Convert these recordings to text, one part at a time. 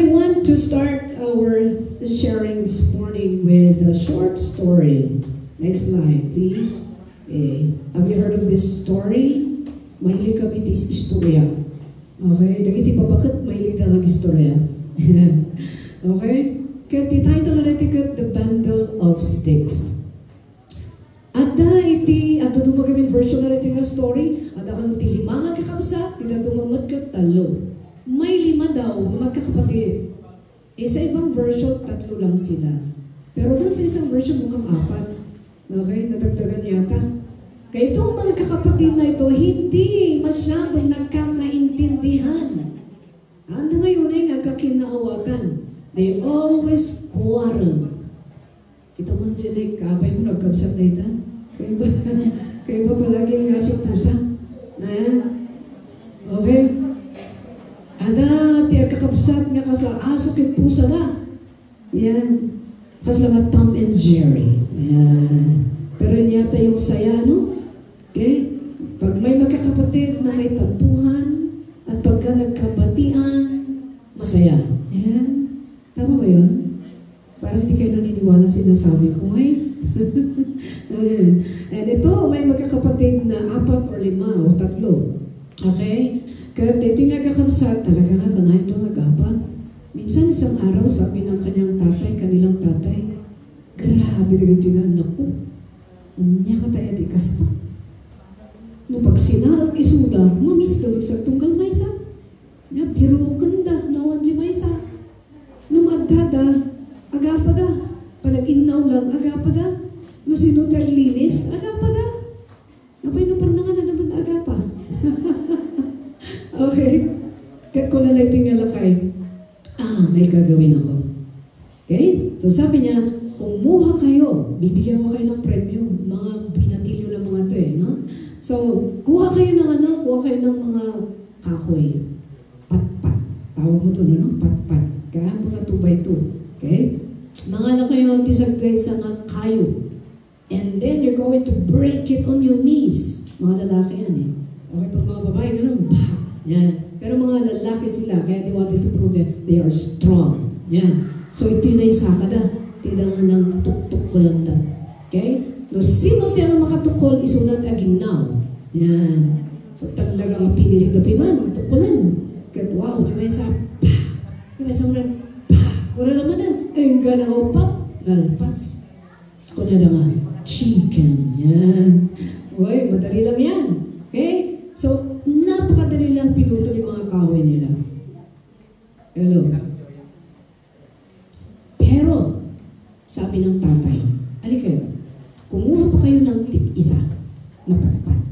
I want to start our sharing this morning with a short story. Next slide, please. Have you heard of this story? Mahilig kami this istorya. Okay? Dagiti pa bakit mahilig ka istorya? Okay? Kaya title natin ka The Bundle of Sticks. At iti, ato dumagamin version na natin nga story, at akang ti lima nga kakabsa, tita dumamad ka talo. May 5 daw na magkakapatid. Sa ibang version, 3 lang sila. Pero doon sa isang version, mukhang 4. Okay? Nadagdagan yata. Kaya itong mga kakapatid na ito, hindi masyadong nagkakaintindihan. Ano ngayon ay nagkakinaawatan. They always quarrel. Kita mo dyan ay kabay mo nagkabsat na ito. Kayo ba palaging nasa pusa? Okay? Ada, tiya kakabsat nga kasla aso kay pusa na. Yan. Kasla nga Tom and Jerry. Yan. Pero niyata yung saya, no? Okay? Pag may magkakapatid na may tampuhan at pagka nagkabatian, masaya. Yan. Tama ba yun? Parang hindi kayo naniniwala sinasabi ko, ay? And ito, may magkakapatid na 4 or 5 o 3. Okay? Kaya dito nga kakamsat, talaga nga kanahin ito nagapa. Minsan isang araw, sabi ng kanyang tatay, kanilang tatay, grabe na ganito na anak ko. Niya ka tayo di kasta. No pag sinarag isuda, mamis daw sa tunggal maysa. Niya, pero kanda, nawan si maysa. No magdada, agapa da. Panag-inaw lang, agapa da. No sinutag linis, agapa da. Napay no panangan na naman agapa. Okay? Kat ko na natin nga lakay. May gagawin ako. Okay? So sabi niya, kung muha kayo, bibigyan mo kayo ng premyo. Mga binatilyo ng mga ito no? So, kuha kayo ng mga kahoy. Pat-pat. Tawag mo ito, no? Pat-pat. Kaya mga 2x2. Okay? Mga na kayo, tisagay sa nga kayo. And then, you're going to break it on your knees. Mga lalaki yan Okay, pag mga babae, ganun, yan. Pero mga lalaki sila, kaya they wanted to prove that they are strong. Yan. So, ito yung naisakada. Tidang ng tuktok ko lang da. Okay? No, sino tayo makatukol, isunod aginaw. Yan. So, talagang pinilit na piman, matukulan. Kaya, wow, di ba isa, di ba isa mo lang, kuna naman na, ang ganang opak, galpas. Kuna naman, chicken. Yan. Uy, madali lang yan. Okay? So, napakadali lang pinuto yung mga kahoy nila. Hello? Pero, sabi ng tatay, ali kayo, kumuha pa kayo ng tig-isa na patpat.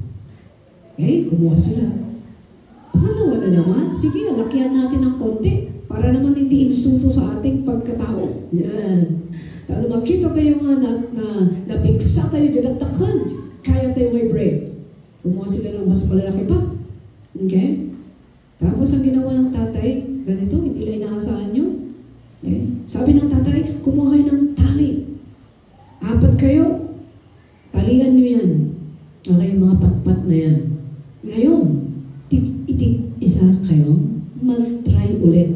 Okay? Kumuha sila. Pangalawa na naman, sige, lakihan natin ng konti para naman hindi insulto sa ating pagkatao. Yan. Talo makita tayo nga na nabigsa tayo, dadagdakan, kaya tayo may break. Kumuha sila ng mas malalaki pa. Okay? Tapos ang ginawa ng tatay, ganito, hindi lang inaasahan nyo. Okay? Sabi ng tatay, kumuha kayo ng tali. 4 kayo, talihan nyo yan. Okay, mga patpat na yan. Ngayon, isa kayo, mag-try ulit.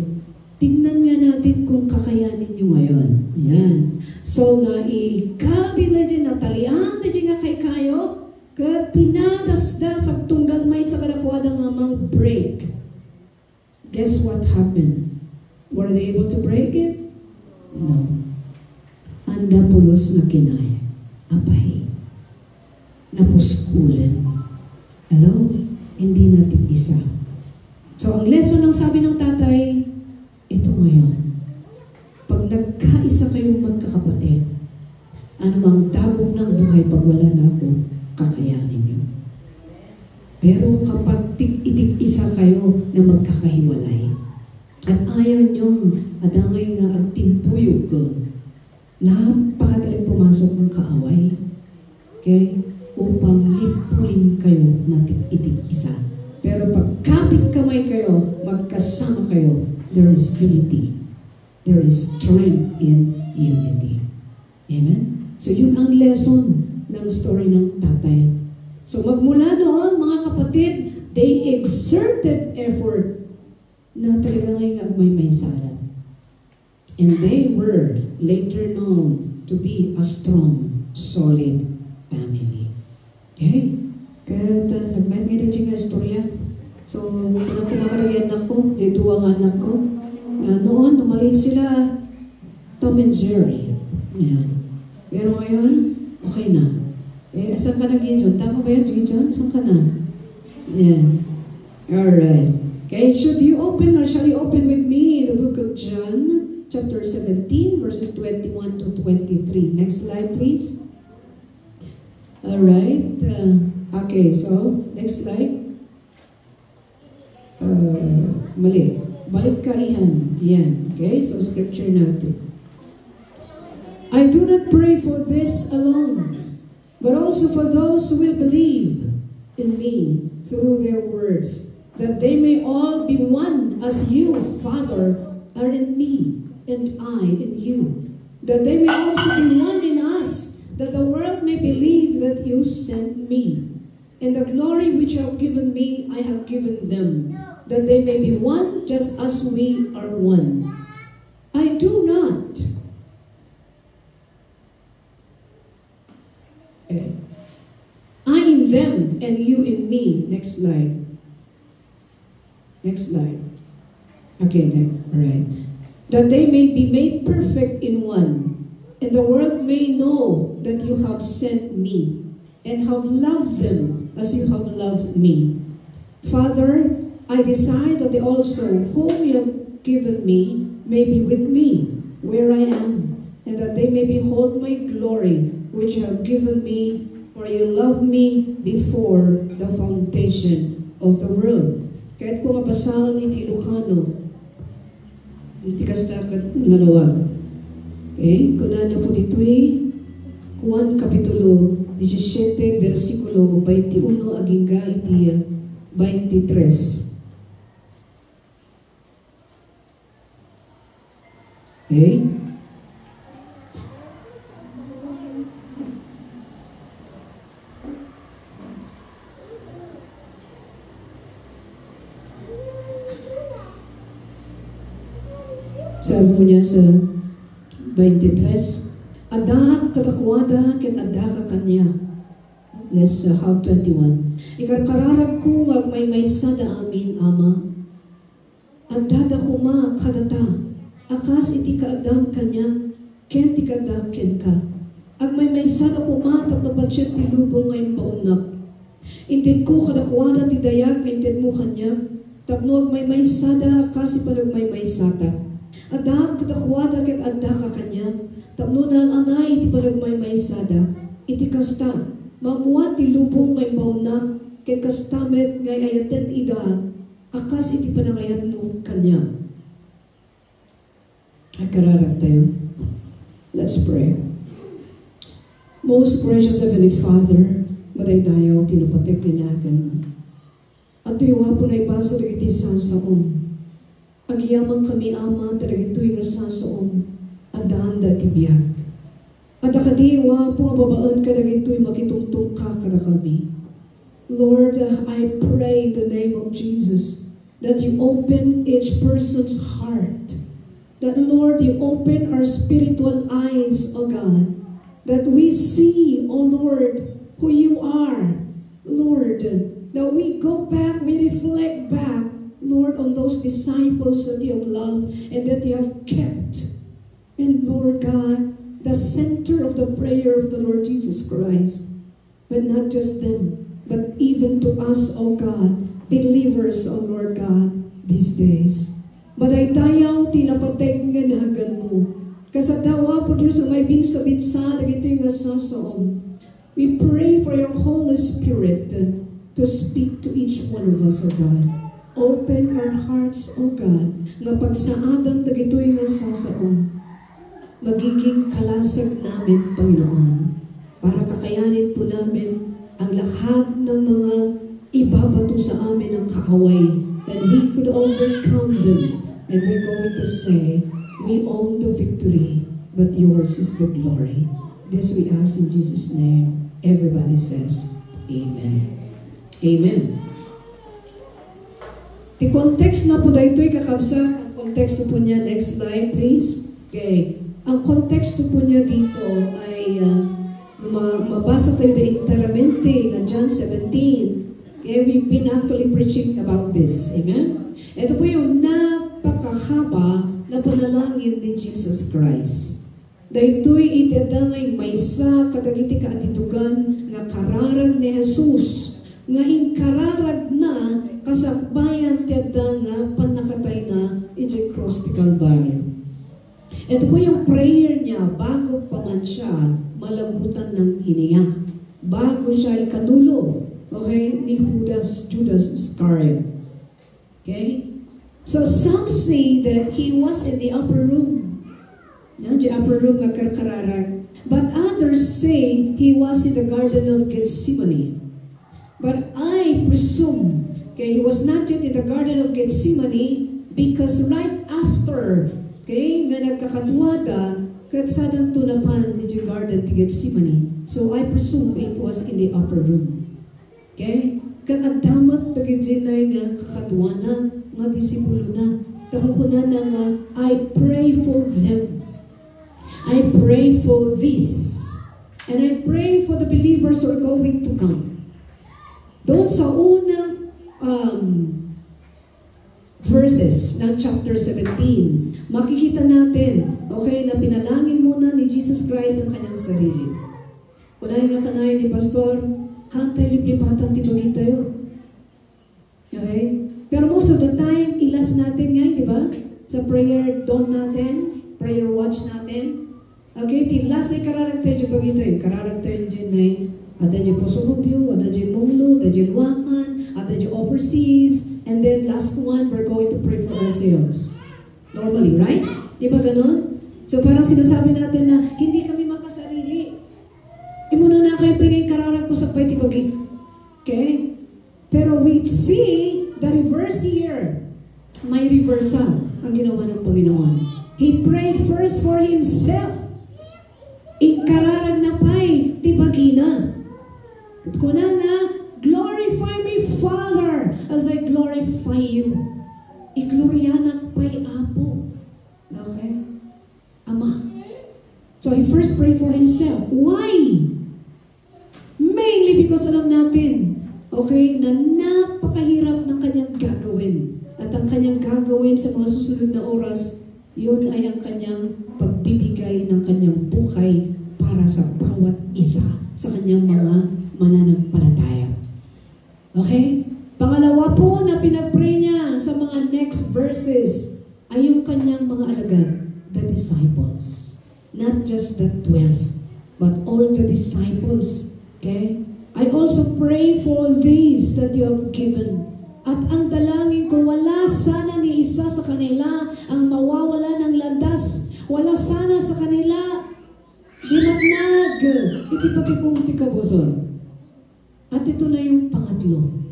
Tingnan nga natin kung kakayanin nyo ngayon. Yan. So, naikabila dyan, natalihan na dyan nga kayo, kat pinadasda sa tunggal may sa kalakuha ng amang break. Guess what happened? Were they able to break it? No. Anda pulos na kinay. Apay. Napuskulan. Hello? Hindi natin isa. So, ang lesson ng sabi ng tatay, ito ngayon. Pag nagkaisa kayong magkakapatid, anumang dagok ng buhay pag wala na ako, kakayanin nyo. Pero kapag itig-isa kayo na magkakahiwalay, at ayaw nyong adangay nga agtimpuyog ko, napakadaling pumasok ng kaaway. Okay? Upang lipulin kayo na itig-isa. Pero pag kapit kamay kayo, magkasama kayo, there is unity. There is strength in unity. Amen? So yun ang lesson ng story ng tatay. So magmula noon, mga kapatid, they exerted effort na talaga ngayon agmay-may sala. And they were later known to be a strong, solid family. Okay? Kaya nagmet nga din nga istorya. So, kung ako makaragyan ako, dito ang anak ko. Noon, umalit sila Tom and Jerry. Yeah. Pero ngayon, okay na. Asan ka na, Gideon? Tama ba yan, Gideon? Asan ka na? Yeah. Alright. Okay, should you open or shall you open with me the book of John, chapter 17, verses 21 to 23. Next slide, please. Alright. Okay, so, next slide. Mali. Balik ka iyan. Yan. Okay, so scripture natin. I do not pray for this alone, but also for those who will believe in me through their words, that they may all be one as you, Father, are in me, and I in you, that they may also be one in us, that the world may believe that you sent me. And the glory which you have given me, I have given them, that they may be one just as we are one. I do not. I in them and you in me. Next slide. Next slide. Okay, then. All right. That they may be made perfect in one, and the world may know that you have sent me, and have loved them as you have loved me. Father, I desire that they also, whom you have given me, may be with me where I am, and that they may behold my glory, which you have given me, for you loved me before the foundation of the world. Kahit kung mabasahan iti Ilocano, iti kastakat ngalawag. Okay, kuna na po dito'y Juan Kapitulo 17, versikulo 21 aging ga iti 23. Okay? Sabi po niya sa 23, Ada katakwada ket ada ka kanya. Let's have 21. Ikarkararag ko magmaymaysa da amin, Ama. Ada da kuma kadata. Akas iti kaadam kanya, ken ti kadaken ka. Agmaymaysa da kuma tapno patsyet ti lubong ngayon paunak. Inted ko kadakwada ti dayag, inted mo kanya, tapno agmaymaysa da akas ipalagmaymaysa ta. Ada katakwada ket ada ka kanya, tapno na anay iti palagmaymaysada, iti kasta, mamuat ti lubong ngay paunak, ket kastamet ngay ayaten ida, akas iti panangayat mo kanya. Ay kararag tayo. Let's pray. Most gracious Heavenly Father, madaydayaw tinupatek ninagan mo. At tuyuwa po na ibasa na iti sasaon. Agyamang kami, Ama, talagito'y nasasaon, adaan da tibiyag. At akadiwa, po babaan ka nagito'y makitungtong ka kada kami. Lord, I pray in the name of Jesus that you open each person's heart. That, Lord, you open our spiritual eyes, O God. That we see, O Lord, who you are. Lord, that we go back, we reflect back, Lord, on those disciples that you have loved and that you have kept. And Lord God, the center of the prayer of the Lord Jesus Christ. But not just them, but even to us, O God, believers, O Lord God, these days. Madaydayaw, tinapateg nga nahagan mo. Kasadawa po Diyos ang may binsa-binsa, nagito'y nga sasaom. We pray for your Holy Spirit to speak to each one of us, O God. Open our hearts, O God, nga pagsaadan na gito'y nga sasaon, magiging kalasag namin, Panginoon, para kakayanin po namin ang lahat ng mga ibabato sa amin ng kaaway, that we could overcome them, and we're going to say, we own the victory, but yours is the glory. This we ask in Jesus' name. Everybody says, Amen. Amen. The context na po dahito'y kakabsa. Ang context po niya, next slide please. Okay. Ang konteksto po niya dito ay mabasa tayo na interamente na John 17. Okay, we've been actually preaching about this. Amen? Ito po yung napakahaba na panalangin ni Jesus Christ. Daytoy itadangay maysa kadagiti kaatitugan nga kararag ni Jesus nga inkararag na kasakbayan tiyada nga panakatay na iti cross ti Calvario. Ito po yung prayer niya bago pa man siya malagutan ng hiniya. Bago siya ikanulo, okay, ni Judas Iscariot. Okay? So some say that he was in the upper room. The upper room nga kararag. But others say he was in the Garden of Gethsemane. But I presume, okay, he was not yet in the Garden of Gethsemane because right after, okay, nga nagkakadwada, katsadan tunapan ni the Garden of Gethsemane. So I presume it was in the upper room. Okay? Kaadamat pagidinay nga kakadwana nga disipulo na. Takukunan na nga, I pray for them. I pray for this. And I pray for the believers who are going to come. Doon sa unang verses ng chapter 17, makikita natin, okay, na pinalangin muna ni Jesus Christ ang kanyang sarili. Unahin nga kanayon ni Pastor, hantay liplipatan titugin tayo. Okay? Pero most of the time, ilas natin nga, di ba? Sa prayer dawn natin, prayer watch natin. Okay, tilas na kararag tayo dyan bagay tayo. Kararag tayo dyan na ada dyan Posorobyo, ada dyan Monglo, ada dyan Wakan, ada dyan overseas, and then last one, we're going to pray for ourselves. Normally, right? Di ba ganon? So parang sinasabi natin na hindi kami makasarili. Imuna na kayo pwedeng kararag ko sa pwede bagay. Okay? Pero we see the reverse here. May reversal ang ginawa ng Panginoon. He prayed first for himself. Inkararag na pa'y tibagina. Kuna na, glorify me, Father, as I glorify you. Igloryanak pa'y Apo. Okay? Ama. So he first prayed for himself. Why? Mainly because alam natin, okay, na napakahirap ng kanyang gagawin. At ang kanyang gagawin sa mga susunod na oras, yun ay ang kanyang pagbibigay ng kanyang buhay para sa bawat isa sa kanyang mga mananampalataya. Okay? Pangalawa po na pinag-pray niya sa mga next verses ay yung kanyang mga alagad, the disciples. Not just the 12, but all the disciples. Okay? I also pray for these that you have given. At ang dalangin ko, wala sana ni isa sa kanila ang mawawala ng landas. Wala sana sa kanila ginatnag. Iti pakipunti ka buzon. At ito na yung pangatlo.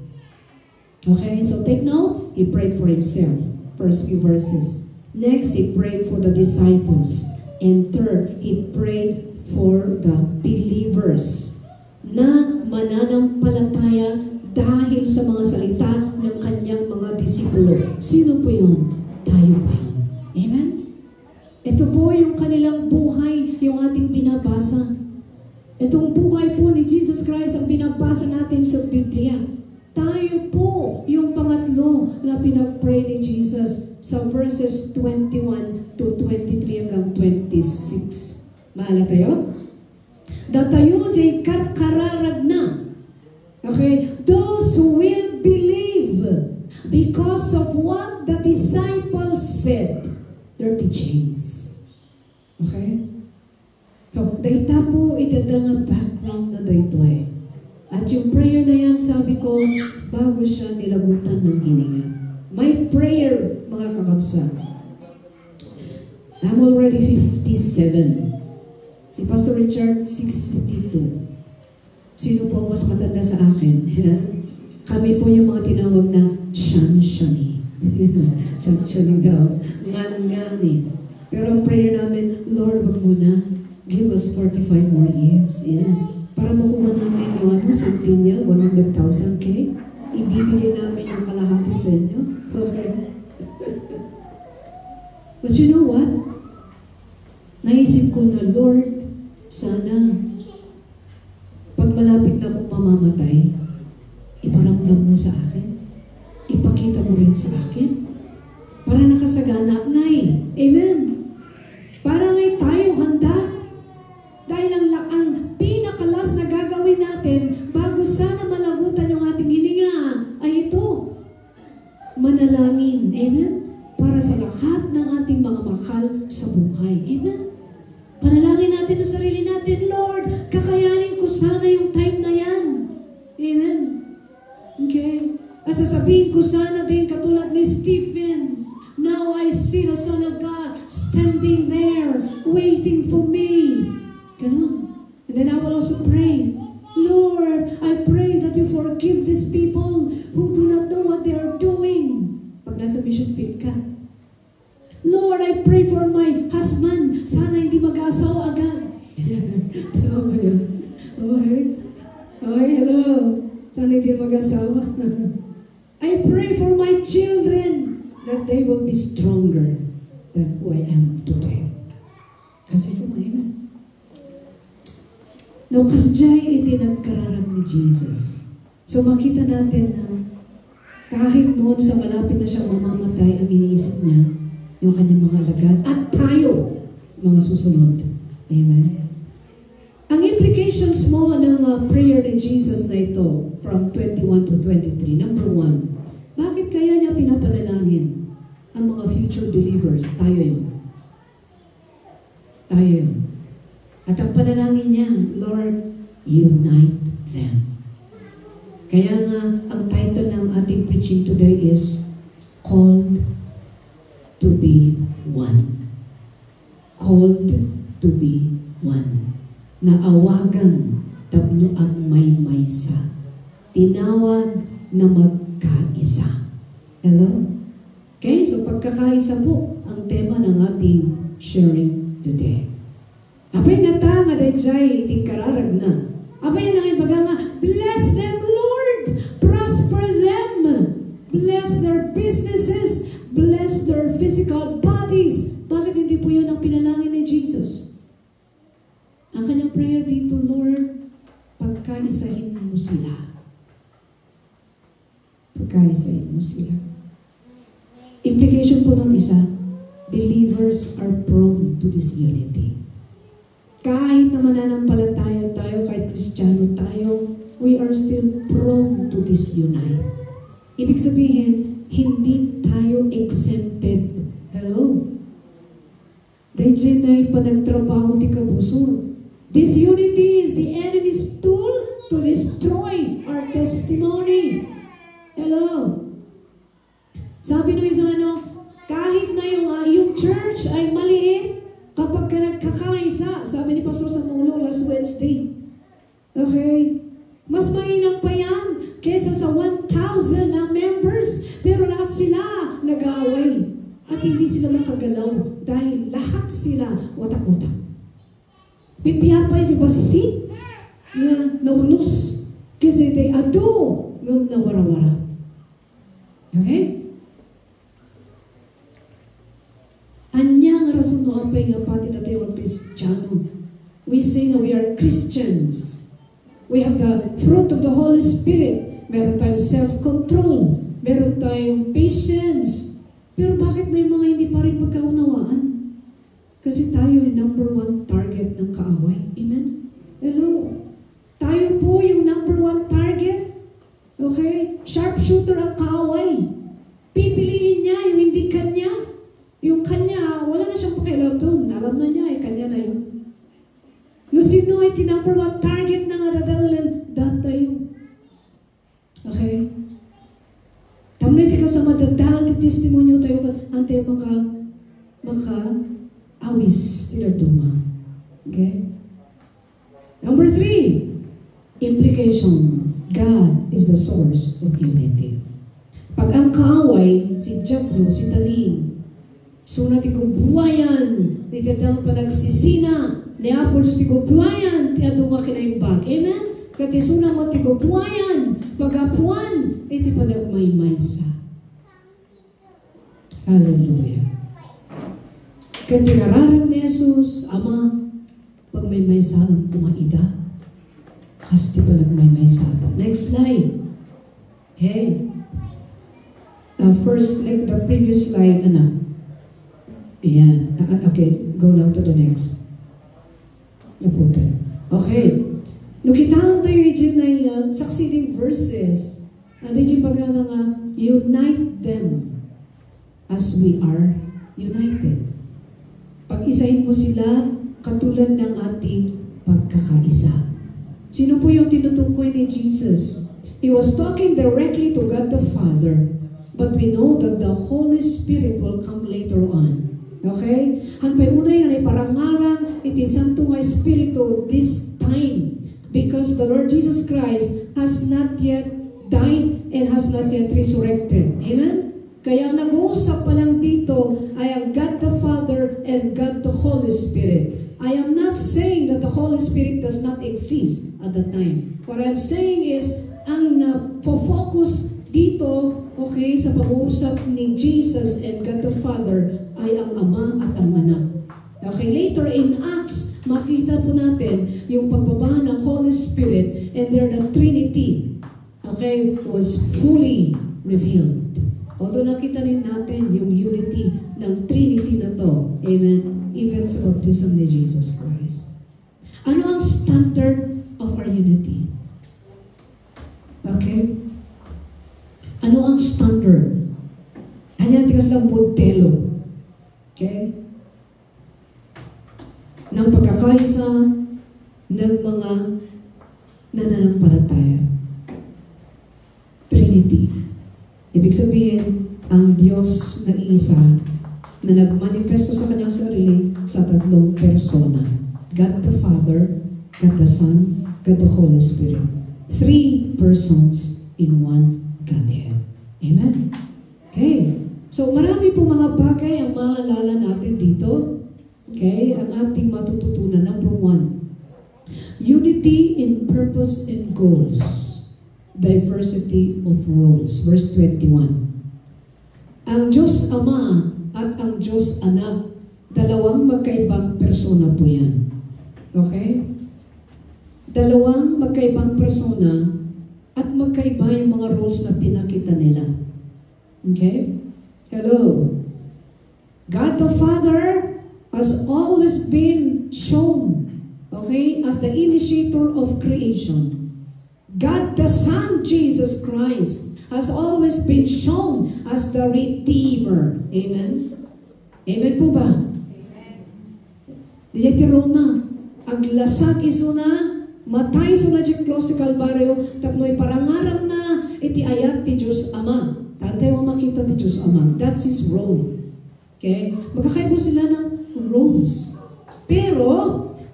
Okay, so take note. He prayed for himself. First few verses. Next, he prayed for the disciples. And third, he prayed for the believers na mananampalataya dahil sa mga salita ng kanyang mga disipulo. Sino po yun? Tayo po yun. Amen? Ito po yung kanilang buhay, yung ating binabasa. Itong buhay po ni Jesus Christ ang binabasa natin sa Biblia. Tayo po yung pangatlo na pinag-pray ni Jesus sa verses 21 to 23 hanggang 26. Mahala tayo? Datayo jay kararag na. Okay? Those who will believe because of what the disciples said, their teachings. Okay? So, dahita po itadang background na dahito eh. At yung prayer na yan, sabi ko, bago siya nilagutan ng hininga. My prayer, mga kakabsa, I'm already 57. Si Pastor Richard, 652. Sino po ang mas matanda sa akin? Kami po yung mga tinawag na shan-shani. Shan-shani daw. Ngan-ngani. Pero ang prayer namin, Lord, wag muna. Give us 45 more years. Yan. Para makuha namin yung centennial, 100,000K. Ibibigay namin yung kalahati sa inyo. Okay. But you know what? Naisip ko na, Lord, sana, pag malapit na akong mamamatay, iparamdam mo sa akin. Ipakita mo rin sa akin. Para nakasagana at ngay. Amen. Para ngay tayo handa. Dahil ang pinakalas na gagawin natin bago sana malagutan yung ating hininga ay ito. Manalangin. Amen. Para sa lahat ng ating mga mahal sa buhay. Amen. Panalangin natin sa sarili natin, Lord, kakayanin ko sana yung time na yan. Amen. Okay? At sasabihin ko sana din katulad ni Stephen, now I see the Son of God standing there, waiting for me. Ganun. And then I will also pray, Lord, I pray that you forgive these people who do not know what they are doing. Pag nasa mission field ka. Lord, I pray for my husband. Sana hindi mag-asawa agad. Tama ba yun? Okay, hello. Sana hindi mag-asawa. I pray for my children that they will be stronger than who I am today. Kasi kumain. Now, kasjay iti nagkararag ni Jesus. So makita natin na kahit noon sa malapit na siyang mamamatay, ang iniisip niya, yung kanyang mga alagad, at tayo, mga susunod. Amen? Ang implications mo ng prayer ni Jesus na ito, from 21 to 23, number 1, bakit kaya niya pinapanalangin ang mga future believers? Tayo yun. Tayo yun. At ang panalangin niya, Lord, unite them. Kaya nga, ang title ng ating preaching today is, Called to be one. Called to be one. Naawagan tapno ang maysa. Tinawag na magkaisa. Hello? Okay, so pagkakaisa po ang tema ng ating sharing today. Apay nga ta nga dayjay iting kararag na. Apay nga ibaga nga, bless them, Lord! Prosper them! Bless their businesses! Bless their physical bodies. Bakit hindi po yun ang pinalangin ni Jesus? Ang kanyang prayer dito, Lord, pagkaisahin mo sila. Pagkaisahin mo sila. Implication po ng isa, believers are prone to disunity. Kahit na mananampalataya tayo, kahit Kristiyano tayo, we are still prone to disunite. Ibig sabihin, hindi tayo exempted. Hello? Dahil dyan ay panagtrabaho ti kabusor. Disunity is the enemy's tool to destroy our testimony. Hello? Sabi nung isang kahit na yung church ay maliit, kapag ka nagkakaisa, sabi ni Pastor Samulo last Wednesday, okay? Mas mainam pa yan kesa sa 1,000 na members, pero lahat sila nag-aaway. At hindi sila makagalaw dahil lahat sila watak-watak. Pipiyapay si basit nga naunus kasi they ado ng nawara-wara. Okay? Anya nga rason mo apay nga pati na tayo ang Kristiyano. We say na we are Christians. We have the fruit of the Holy Spirit. Meron tayong self-control. Meron tayong patience. Pero bakit may mga hindi pa rin pagkaunawaan? Kasi tayo yung number 1 target ng kaaway. Amen? Hello? Tayo po yung number 1 target. Okay? Sharpshooter ang kaaway. Pipiliin niya yung hindi kanya. Yung kanya, wala na siyang pakialam doon. Alam na niya, kanya na yun. No sino ay number 1 target na nga dadalhin, datayo. Okay? Tamnay ti ka sa madadal, ti testimonyo tayo ka, ante awis tinaduma. Okay? Number 3, implication. God is the source of unity. Pag ang kaaway, si Diablo, si Tanin, so natin kong buwayan, may tatang panagsisina, ni Apo Diyos ti kubuayan, ti adunga kinaimbag. Amen? Kati suna mo ti kubuayan, pag-apuan, iti panagmaymaysa. Hallelujah. Katikararan ni Jesus, Ama, pag may salam kumaida, hasti pa may salam. Next slide. Okay. First, like the previous slide, anak. Ayan. Okay, go now to the next. Napunta. Okay. Nukitaan tayo dyan na succeeding verses. Adi dyan baga na nga, unite them as we are united. Pag-isahin mo sila katulad ng ating pagkakaisa. Sino po yung tinutukoy ni Jesus? He was talking directly to God the Father, but we know that the Holy Spirit will come later on. Okay? Hanpay una yan ay parangaran iti Santo nga Espiritu this time because the Lord Jesus Christ has not yet died and has not yet resurrected. Amen? Kaya nag-uusap pa lang dito ay ang God the Father and God the Holy Spirit. I am not saying that the Holy Spirit does not exist at that time. What I'm saying is, ang focus dito, okay, sa pag-uusap ni Jesus and God the Father ay ang Ama at ang Anak. Okay, later in Acts, makita po natin yung pagbaba ng Holy Spirit and there the Trinity, okay, was fully revealed. Although nakita rin natin yung unity ng Trinity na to, amen, even sa baptism ni Jesus Christ. Ano ang standard of our unity? Okay? Ano ang standard? Ano ang tigas lang modelo? Okay? Ng pagkakaisa ng mga nananampalataya. Trinity. Ibig sabihin, ang Diyos na iisa na nagmanifesto sa kanyang sarili sa tatlong persona. God the Father, God the Son, God the Holy Spirit. 3 persons in one Godhead. Amen? Okay. So, marami po mga bagay ang maalala natin dito. Okay? Ang ating matututunan. Number 1. Unity in purpose and goals. Diversity of roles. Verse 21. Ang Diyos Ama at ang Diyos Anak, dalawang magkaibang persona po yan. Okay? Dalawang magkaibang persona at magkaiba yung mga roles na pinakita nila. Okay? Hello. God the Father has always been shown, okay, as the initiator of creation. God the Son, Jesus Christ, has always been shown as the Redeemer. Amen? Amen po ba? Amen. Diyatiro na, aglasag iso na, matay sa Magic Cross sa Kalbaryo, tapnoy parangarang na iti ayat ti Diyos Ama. Tatay mo makita ti Diyos Ama. That's His role. Okay? Magkakaiba sila ng roles. Pero,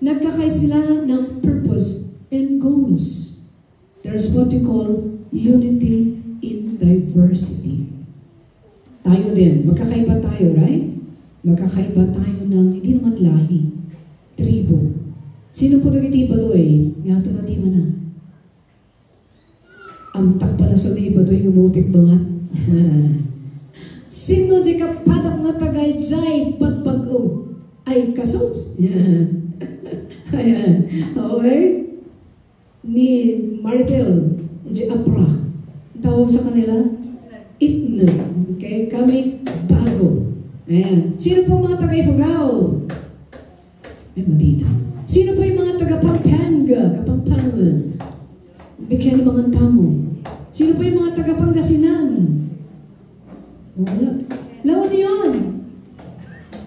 nagkakay sila ng purpose and goals. There's what we call unity in diversity. Tayo din. Magkakaiba tayo, right? Magkakaiba tayo ng hindi naman lahi. Tribo. Sino po nagitiba doy? Nga ito na tima na. Amtak pa na sa iba doy ng mutik bangat. Sino di kapadak na tagayjay pagpag-o? Ay kaso? Yan. Ayan. Okay? Ni Maribel, di Apra. Tawag sa kanila? Itna. Okay? Kami bago. Ayan. Sino po mga tagay-Fugao? Ay, matita. Sino pa yung mga taga-Pampanga, Kapampangan? Bigyan ng mga tamo. Sino pa yung mga taga-Pangasinan? Wala. Lawan yun.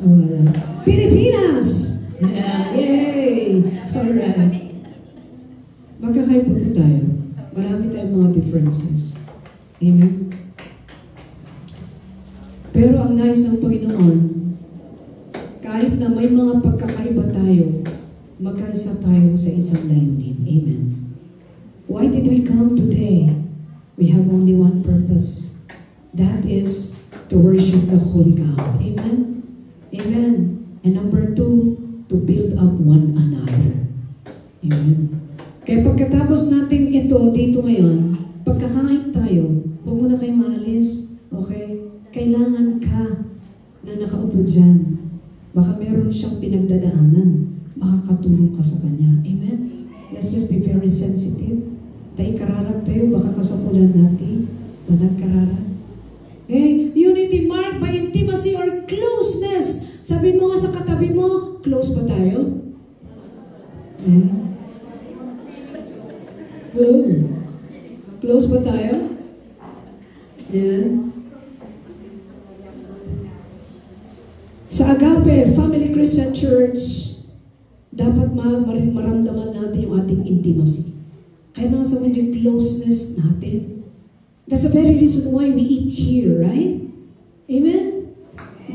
Wala. Pilipinas! Yeah, yay! Alright. Magkakaiba po tayo. Marami tayong mga differences. Amen? Pero ang nais ng Panginoon, kahit na may mga pagkakaiba tayo, magkaisa tayo sa isang layunin. Amen. Why did we come today? We have only one purpose. That is to worship the Holy God. Amen? Amen. And number 2, to build up one another. Amen. Kaya pagkatapos natin ito dito ngayon, pagkakain tayo, huwag mo na kayong maalis. Okay? Kailangan ka na nakaupo dyan. Baka meron siyang pinagdadaanan. Makakatulong ka sa kanya. Amen? Let's just be very sensitive. Tayo kararag tayo, baka kasapulan natin. Banag kararag. Okay? Unity marked by intimacy or closeness. Sabi mo nga sa katabi mo, close ba tayo? Hello? Close ba tayo? Yeah. Sa Agape Family Christian Church, dapat maramdaman natin yung ating intimacy. Kaya nga sa yung closeness natin. That's the very reason why we eat here, right? Amen?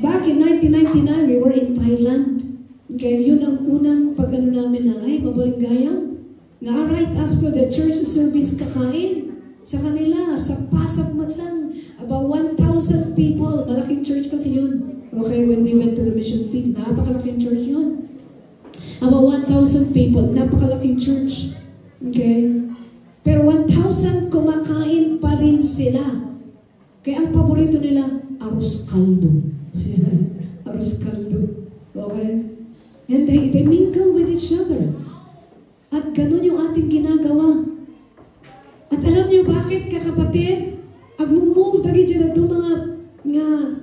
Back in 1999, we were in Thailand. Okay, yun ang unang pag-ano namin na, ay, mabalinggayang. Nga, right after the church service, kakain sa kanila, sa Pasag man lang, about 1,000 people. Malaking church kasi yun. Okay, when we went to the mission field, napakalaking church yun. About 1,000 people, napakalaking church. Okay? Pero 1,000 kumakain pa rin sila. Kaya ang paborito nila, arroz caldo. Arroz caldo. Okay? And they mingle with each other. At ganun yung ating ginagawa. At alam niyo bakit, kakapatid? Agmumove tagi dyan ito mga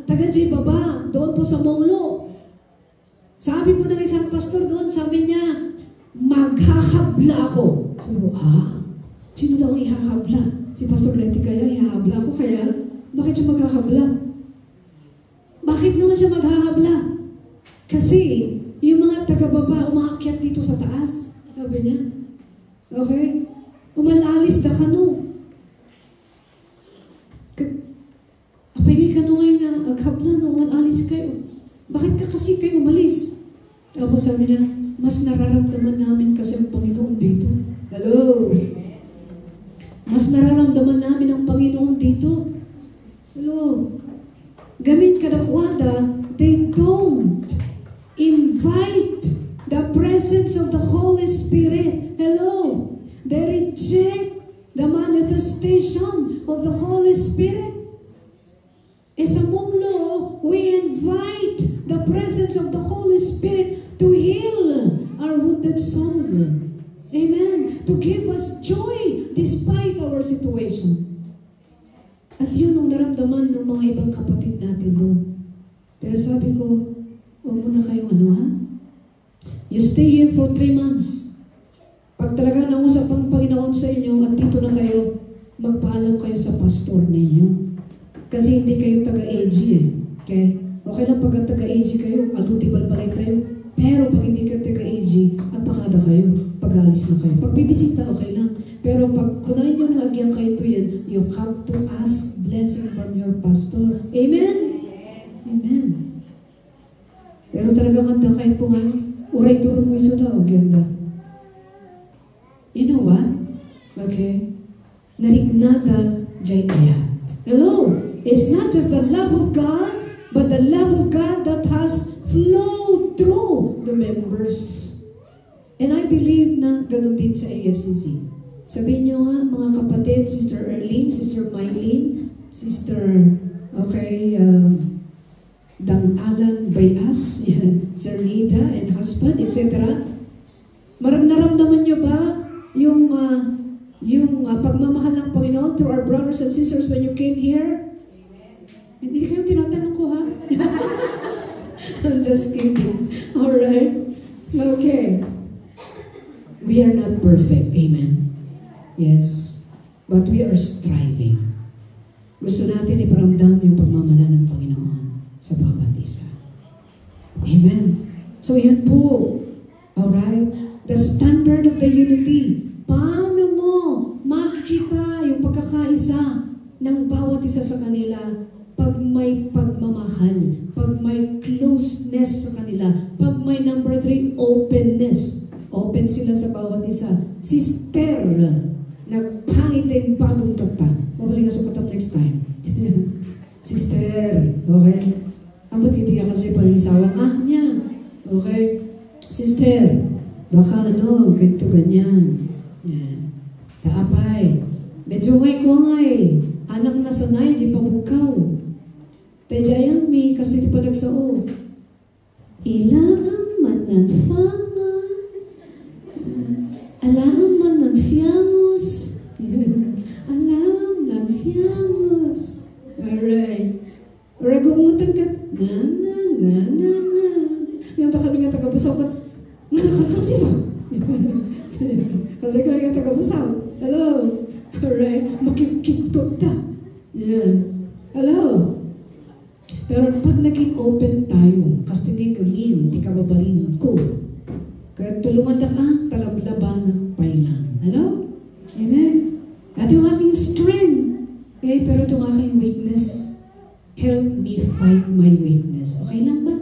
taga dyan baba, doon po sa Monglo. Sabi po ng isang pastor doon, sabi niya, maghahabla ako. So, sino daw ihahabla? Si Pastor Letty kaya, ihahabla ako kaya? Bakit siya maghahabla? Bakit naman siya maghahabla? Kasi, yung mga taga-baba, umaakyat dito sa taas. Sabi niya. Okay? Umalalis da kano. Apay ka nung nga, aghablan no, umalalis kayo. Bakit ka kasi kayo umalis? Tapos sabi niya, mas nararamdaman namin kasi ang Panginoon dito. Hello? Mas nararamdaman namin ang Panginoon dito. Hello? Gamin kadakwada, they don't invite the presence of the Holy Spirit. Hello? They reject the manifestation of the Holy Spirit. As a Monglo, we invite the presence of the Holy Spirit to heal our wounded soul. Amen. To give us joy despite our situation. At yun ang naramdaman ng mga ibang kapatid natin doon. Pero sabi ko, huwag mo na kayong You stay here for 3 months. Pag talaga nausap ang Panginoon sa inyo at dito na kayo, magpaalam kayo sa pastor ninyo. Kasi hindi kayo taga-AG Okay? Okay lang pag taga-AG kayo, adutibal balay tayo. Pero pag hindi kayo taga-AG, agpakada kayo. Pag-alis na kayo. Pag bibisita, okay lang. Pero pag kunain nyo na agyan kayo to yan, you have to ask blessing from your pastor. Amen? Amen. Pero talaga kanta kahit po nga, uray turo mo iso daw, ganda. You know what? Okay? Narignada jay ayat. Hello? It's not just the love of God, but the love of God that has flowed through the members. And I believe na ganun din sa AFCC. Sabihin nyo nga, mga kapatid, Sister Erlene, Sister Mylene, Sister, Dang Alan Bayas, Sir Nida and husband, etc. Naramdaman nyo ba yung pagmamahal ng Panginoon through our brothers and sisters when you came here? Hindi kayo tinatanong ko, ha? I'm just kidding. Alright? Okay. We are not perfect. Amen. Yes. But we are striving. Gusto natin iparamdam yung pagmamahal ng Panginoon sa bawat isa. Amen. So yan po. Alright? The standard of the unity. Paano mo makikita yung pagkakaisa ng bawat isa sa kanila pag may pagmamahal, pag may closeness sa kanila, pag may number 3, openness. Open sila sa bawat isa. Sister, nagpangit yung patong tatan. Mabalik nga sukatap next time. Sister, okay? Abot hindi ka kasi paringisawang niya. Okay? Sister, baka ganito, ganyan. Yan. Taapay. Medyo ngay. Anak na sanay, di pa bukaw. Tayo dyan, may kasi di pa nagsao. Ilaan man ng fangan, alam man ng fiangos, alam ng fiangos. Alright. Ragungutan ka, na. Yung kami nga taga-busaw ka, nga nakakapsisa. Kasi kami nga taga-busaw. Hello. Alright. Makikiptot ta. Yeah. Hello. Pero pag naging open tayo, kasi tingin gamin, di ka babalin ko. Kaya tulungan ka, talablaban ng pailan. Hello? Amen? At yung aking strength, pero itong aking weakness, help me fight my weakness. Okay lang ba?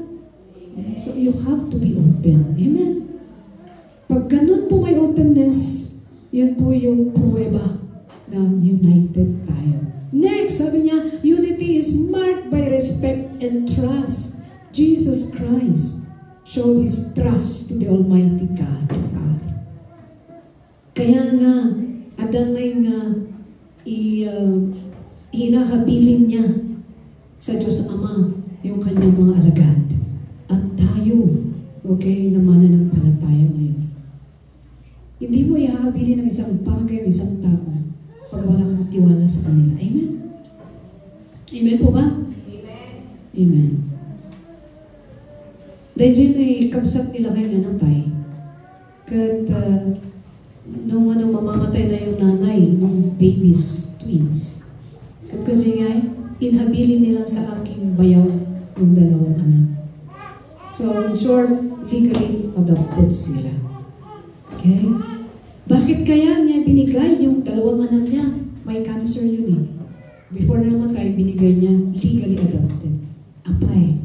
So you have to be open. Amen? Pag ganun po may openness, yun po yung pruweba na united tayo. Next, sabi niya, unity is marked by respect and trust. Jesus Christ showed His trust to the Almighty God, the Father. Kaya nga, adangay nga, hinahabilin niya sa Diyos Ama yung kanyang mga alagad. At tayo, okay, na mananampalataya ngayon. Hindi mo ihahabilin ng isang bagay o isang tao pag wala kang tiwala sa kanila. Amen? Amen po ba? Amen. Amen. Dahil dyan ay kapsat nila kayo nga natay. Kat nung mamamatay na yung nanay, nung babies, twins. Kat kasi nga, inhabilin nila sa aking bayaw yung dalawang anak. So, in short, legally adopted sila. Okay? Bakit kaya niya binigay yung dalawang anak niya? May cancer yun eh. Before na namatay, binigay niya legally adopted. Apay.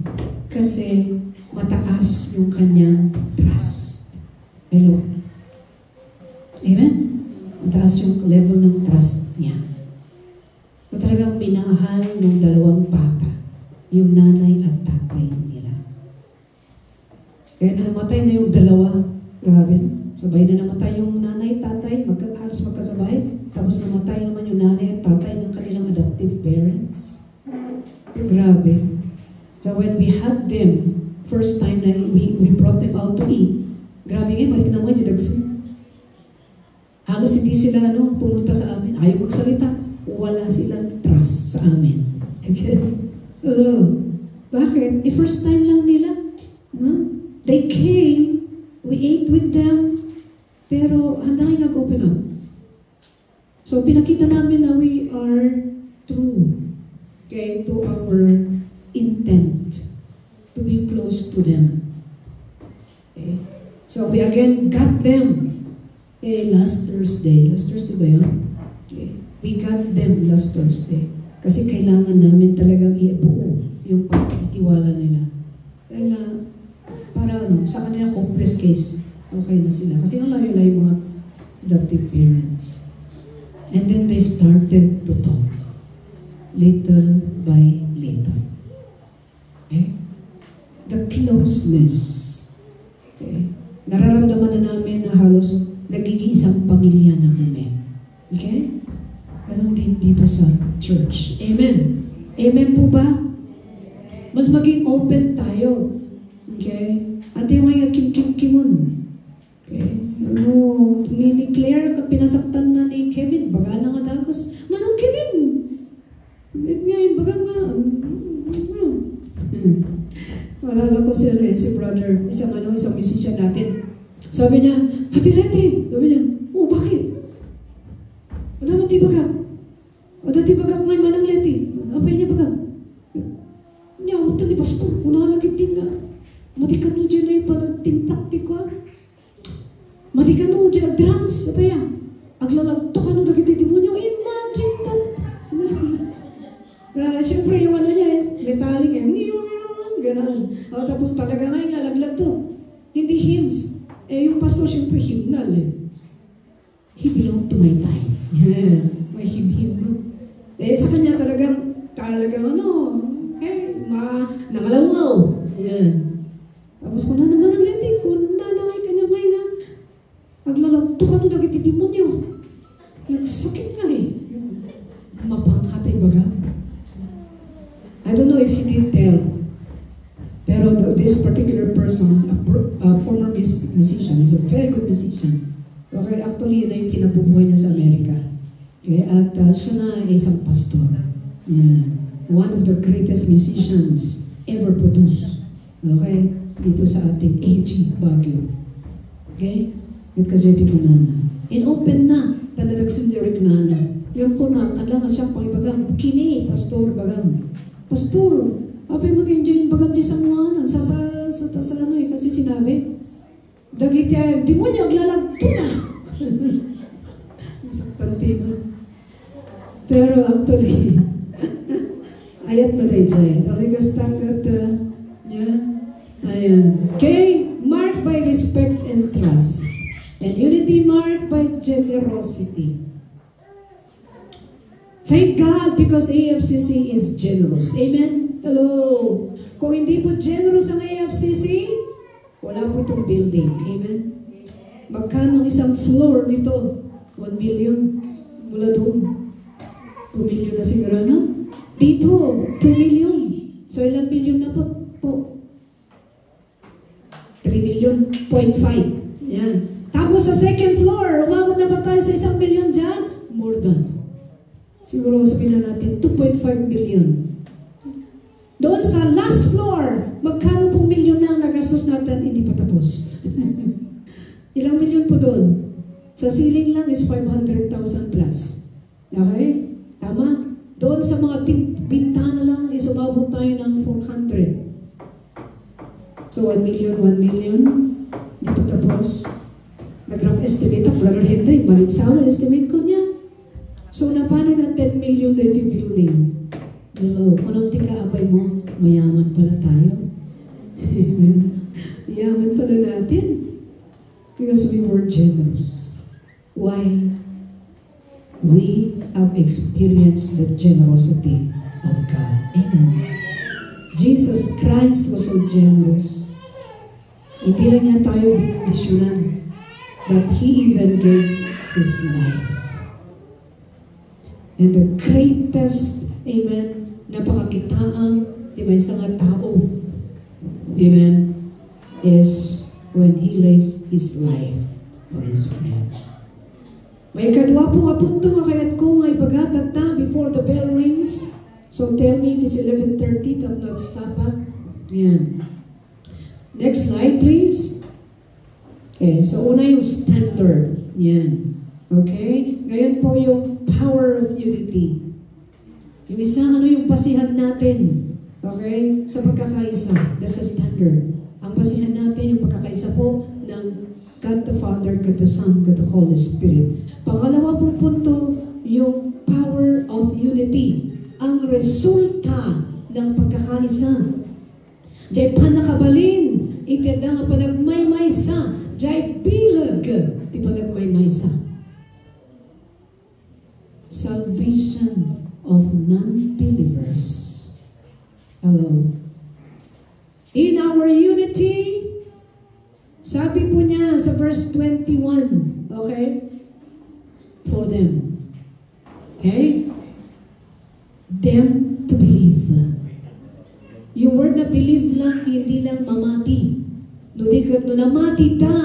Kasi mataas yung kanyang trust. Hello? Amen? Mataas yung level ng trust niya. So talagang minahal ng dalawang bata, yung nanay at tatay nila. Kaya namatay na yung dalawa. Grabe. Sabay na namatay yung nanay, tatay, halos magkasabay. Tapos namatay naman yung nanay at tatay ng kanilang adoptive parents. Grabe. So when we had them, first time na we brought them out to eat, grabe nga, balik naman yung dagsin. Halos hindi sila pumunta sa amin. Ayaw magsalita. Wala silang trust sa amin. Okay? Bakit? First time lang nila. No? They came, we ate with them, pero handa kayo nag-open up. So, pinakita namin na we are true, okay, to our intent to be close to them. Okay? So, we again got them last Thursday. Last Thursday ba yun? Okay. We got them last Thursday. Kasi kailangan namin talagang ibuo yung pagtitiwala nila. Kaya para sa kanila hopeless case, okay na sila. Kasi ang layo-layo yung mga adoptive parents. And then they started to talk. Little by little. Okay? The closeness. Okay? Nararamdaman na namin na halos nagiging isang pamilya na kami. Okay? Ganon din dito sa church. Amen. Amen po ba? Mas maging open tayo. Okay? At yung mga kim-kim-kimun. Okay? Ni-declare ka pinasaktan na ni Kevin. Baga na nga tapos, manang Kevin! Wait nga yun, baga nga. Malala ko si brother, isang musician natin. Sabi niya, Ate Leti! Sabi niya, bakit? Wala ti bagak. Wala ti bagak may manang Leti. Apa niya bagak? Niya, amatan ni Pastor. Una lagi din na. Matikan mo dyan ay panagtimplak ti ko. Matikan mo dyan drums. Apa yan? Aglalagto ka nung dagiti mo niya. Imagine that. Siyempre yung niya is metallic. Ganon. Tapos talaga nga yung alaglag to. Hindi hymns. Yung pastor siyempre hymnal eh. He belonged to my time. Yeah. May him-him, no? Sa kanya talagang okay, nangalangaw. Yan. Tapos kung na naman ang leting, kung na ngay kanya ngay na, aglalagto ka nung dagiti demonyo. Nagsakit nga eh. Mabangkatay baga. I don't know if you did tell, pero about this particular person, a former musician. He's a very good musician. Okay, actually, yun na yung kinabubuhay niya sa Amerika. Okay, at siya na isang pastor. Yeah. One of the greatest musicians ever produced. Okay, dito sa ating AG Baguio. Okay, at kaseti ko na. In-open na, tanalagsin lyric na. Ngayon ko na, kailangan siyang pangibagam. Kini, pastor, bagam. Pastor, apay mo enjoy yung bagam di sa mga sa ano eh, kasi sinabi, dagiti ay, di mo niya aglalagto na. Masaktan mo. Pero actually, ayat na rin siya. Sabi ka stakat, yeah. Ayan. Okay, marked by respect and trust. And unity marked by generosity. Thank God because AFCC is generous. Amen? Hello. Kung hindi po generous ang AFCC, wala po itong building. Amen? Magkano isang floor nito? 1 million. Mula doon. 2 million na siguro, no? Dito, 2 million. So, ilang million na po? 3 million, 0.5. Yan. Tapos sa second floor, umabot na ba tayo sa 1 million dyan? More than. Siguro sabihin na natin, 2.5 million. Doon sa last floor, magkano pong milyon na ang nagastos natin, hindi pa tapos. Ilang milyon po doon? Sa ceiling lang is 500,000 plus. Okay? Tama? Doon sa mga bintana lang is umabot tayo ng 400. So 1 million, hindi pa tapos. Nag-rough estimate ako, Brother Henry, malit sa estimate ko niya. So, napano na 10 million dito yung building? Hello, kung tika-abay mo, mayaman pala tayo. Mayaman pala natin. Because we were generous. Why? We have experienced the generosity of God. Amen. Jesus Christ was so generous. Hindi lang niya tayo bindisyonan, but He even gave His life. And the greatest, amen, napakakitaang di may isang tao, amen, is when he lays his life for his friend. May kadwa po apunto nga kayat ko nga ipagatag ta before the bell rings. So tell me if it's 11:30, tap nag-stop ha. Yan. Next slide, please. Okay, so una yung standard. Yan. Okay? Ngayon po yung power of unity. Yung isa, ano yung basihan natin? Okay? Sa pagkakaisa. That's the standard. Ang basihan natin yung pagkakaisa po ng God the Father, God the Son, God the Holy Spirit. Pangalawa pong punto, yung power of unity. Ang resulta ng pagkakaisa. Diyay panakabalin, itenda nga panagmaymaysa. Diyay bilag, di panagmaymaysa. Salvation of non-believers. Hello. In our unity, sabi po niya sa verse 21, okay? For them. Okay? Them to believe. Yung word na believe lang, hindi lang mamati. No namati ta,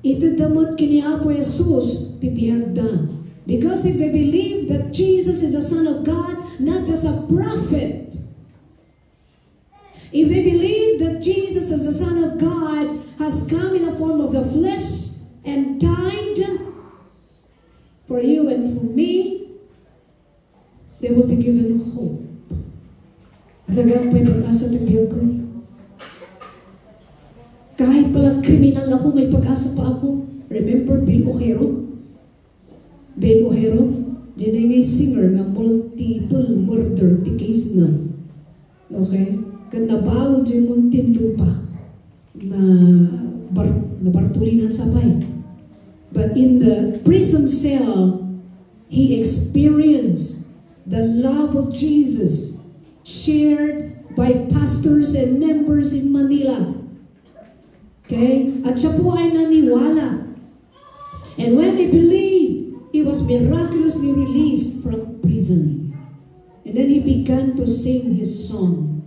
ito damot kini Apo Jesus, tibiyag da. Because if they believe that Jesus is the Son of God, not just a prophet, if they believe that Jesus as the Son of God has come in the form of the flesh and died for you and for me, they will be given hope. At hanggang may pag-asa tibiyag ko. Kahit pala kriminal ako, may pag-asa pa ako. Remember Bill Ojero? Bill Ojero, dyan ay singer na multiple murder case na. Okay? Kanabal dyan muntin lupa na bartulinan sapay. But in the prison cell, he experienced the love of Jesus shared by pastors and members in Manila. Okay? At siya po ay naniwala. And when he believed, he was miraculously released from prison. And then he began to sing his song.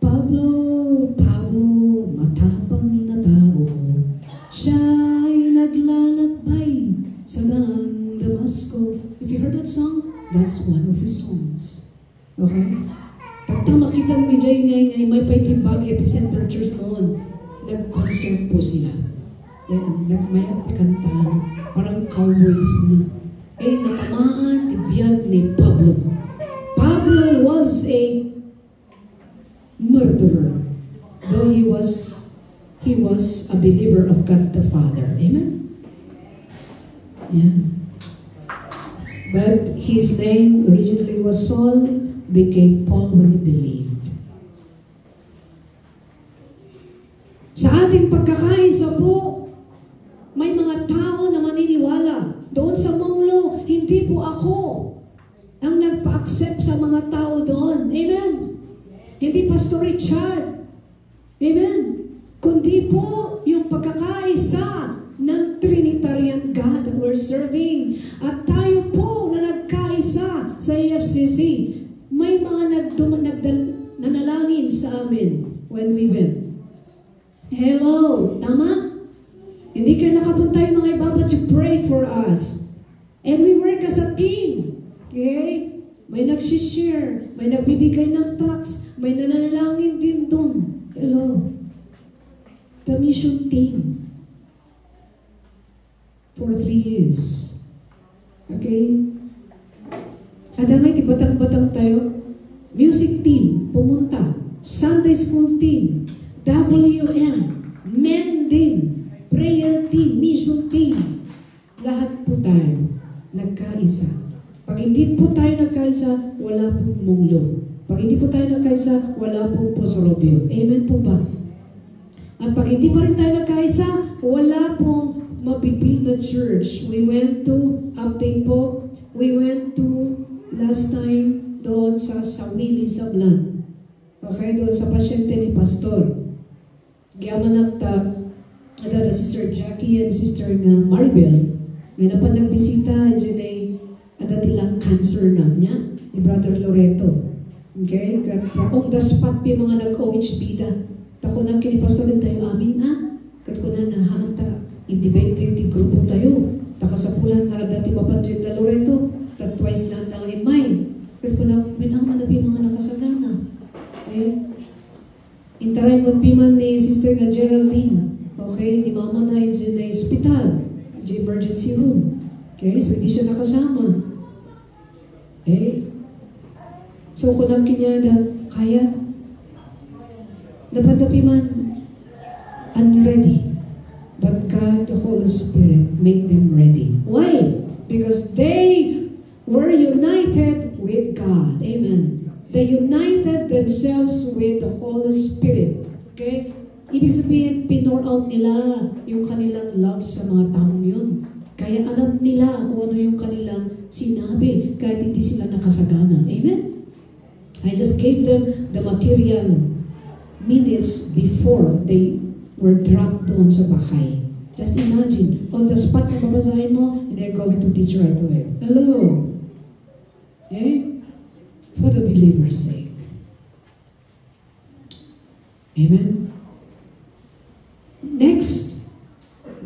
Pablo, matapang na tao, siya'y naglalakbay sa daan Damasco. If you heard that song, that's one of his songs. Okay? Pagka makita mi Jay ngay may Paitibag Epicenter Church noon, nag-concert po sila. Nagmayat kantahan, parang cowboys mo. Natamaan, tibiyag ni Pablo. Pablo was a murderer, though he was a believer of God the Father. Amen? Yeah. But his name originally was Saul, became Paul when he believed. Sa ating pagkakaisa po, may mga tao na maniniwala. Doon sa Monglo, hindi po ako ang nagpa-accept sa mga tao doon. Amen? Hindi Pastor Richard. Amen? Kundi po yung pagkakaisa ng Trinitarian God that we're serving. At tayo po na nagkaisa sa AFCC, may mga nanalangin sa amin when we went. Hello, tama? Hindi kayo nakapunta yung mga iba, but you prayed for us. And we work as a team. Okay? May nagsishare, may nagbibigay ng tracts, may nananalangin din doon. Hello. The mission team. For 3 years. Okay? Adamay, batang-batang tayo. Music team, pumunta. Sunday school team. WM. Men din. Prayer team, mission team. Lahat po tayo nagkaisa. Pag hindi po tayo nagkaisa, wala pong Monglo. Pag hindi po tayo nagkaisa, wala pong Posorobio. Amen po ba? At pag hindi pa rin tayo nagkaisa, wala pong mabibuild na church. We went to, update po, we went to last time doon sa Sawili, Sablan. Okay, doon sa pasyente ni Pastor. Giyamanakta, ada Sister Jackie and Sister Maribel, nga napan nagbisita, dyan ay ada tilang cancer na niya, ni Brother Loreto. Okay? Kat on the spot pi mga nag-OH bida. Tako na kini Pastor din tayo amin, ha? Kat ko na nahaanta, i-debate yung grupo tayo. Taka sa pulan nga dati mapansin na Loreto, tat twice na lang in mind. Kat ko na, minaman na pi mga nakasagana. Okay? Intaray mo pi man ni Sister nga Geraldine. Okay, di mama na yun na hospital, the emergency room. Okay, so hindi siya nakasama. Okay? So kung nakinya na kaya, napadapi man, unready. But God, the Holy Spirit, make them ready. Why? Because they were united with God. Amen. They united themselves with the Holy Spirit. Okay? Ibig sabihin, pinore out nila yung kanilang love sa mga taong yun. Kaya alam nila kung ano yung kanilang sinabi kahit hindi sila nakasagana. Amen? I just gave them the material minutes before they were dropped doon sa bahay. Just imagine, on the spot na babasahin mo, and they're going to teach right away. Hello? Okay? For the believer's sake. Amen? Next,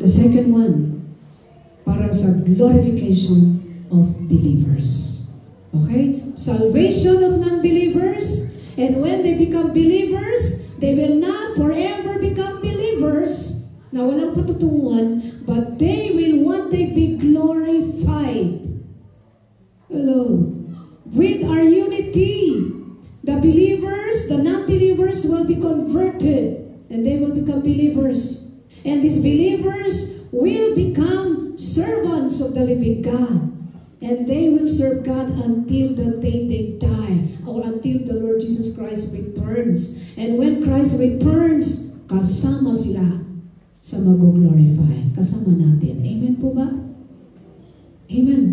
the second one, para sa glorification of believers. Okay? Salvation of non-believers, and when they become believers, they will not forever become believers na walang patutunguhan, but they will one day be glorified. Hello? With our unity, the believers, the non-believers will be converted, and they will become believers. And these believers will become servants of the living God. And they will serve God until the day they die, or until the Lord Jesus Christ returns. And when Christ returns, kasama sila sa mag-glorify. Kasama natin. Amen po ba? Amen.